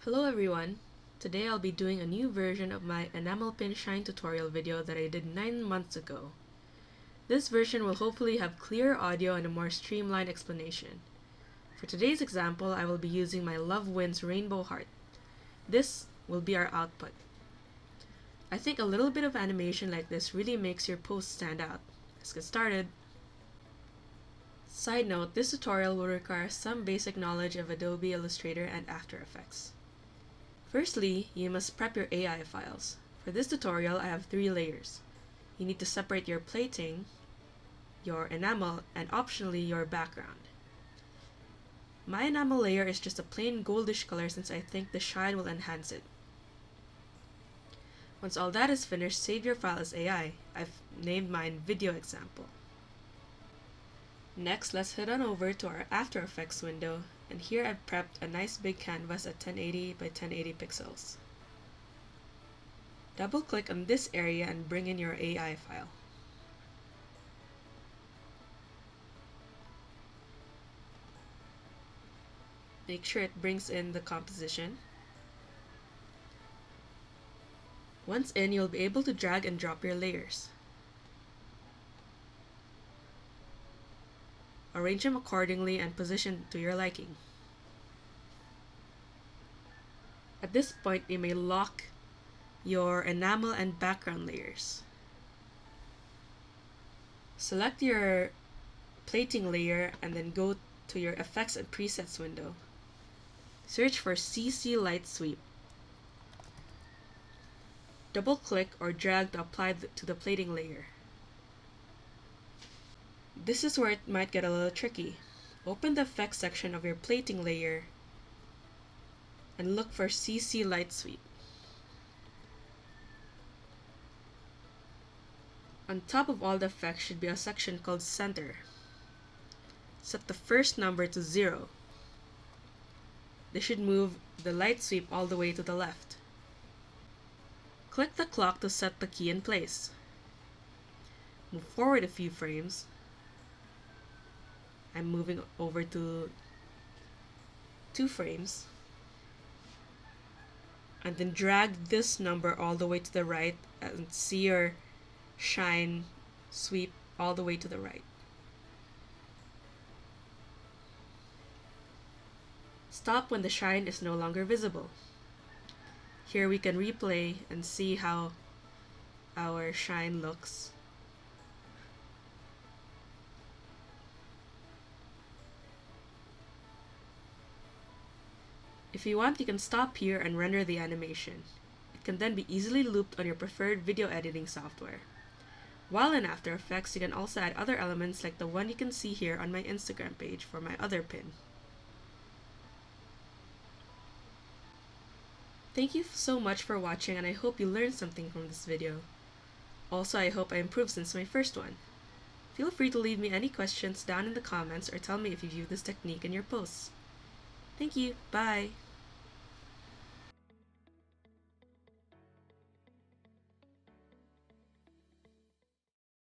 Hello everyone! Today I'll be doing a new version of my enamel pin shine tutorial video that I did 9 months ago. This version will hopefully have clear audio and a more streamlined explanation. For today's example, I will be using my Love Wins Rainbow Heart. This will be our output. I think a little bit of animation like this really makes your post stand out. Let's get started! Side note, this tutorial will require some basic knowledge of Adobe Illustrator and After Effects. Firstly, you must prep your AI files. For this tutorial, I have 3 layers. You need to separate your plating, your enamel, and optionally your background. My enamel layer is just a plain goldish color since I think the shine will enhance it. Once all that is finished, save your file as AI. I've named mine Video Example. Next, let's head on over to our After Effects window, and here I've prepped a nice big canvas at 1080 by 1080 pixels. Double click on this area and bring in your AI file. Make sure it brings in the composition. Once in, you'll be able to drag and drop your layers. Arrange them accordingly and position to your liking. At this point, you may lock your enamel and background layers. Select your plating layer and then go to your Effects and Presets window. Search for CC Light Sweep. Double-click or drag to apply to the plating layer. This is where it might get a little tricky. Open the Effects section of your plating layer and look for CC Light Sweep. On top of all the effects should be a section called Center. Set the first number to 0. This should move the light sweep all the way to the left. Click the clock to set the key in place. Move forward a few frames. I'm moving over to 2 frames. And then drag this number all the way to the right and see your shine sweep all the way to the right. Stop when the shine is no longer visible. Here we can replay and see how our shine looks. If you want, you can stop here and render the animation. It can then be easily looped on your preferred video editing software. While in After Effects, you can also add other elements like the one you can see here on my Instagram page for my other pin. Thank you so much for watching, and I hope you learned something from this video. Also, I hope I improved since my first one. Feel free to leave me any questions down in the comments or tell me if you view this technique in your posts. Thank you. Bye.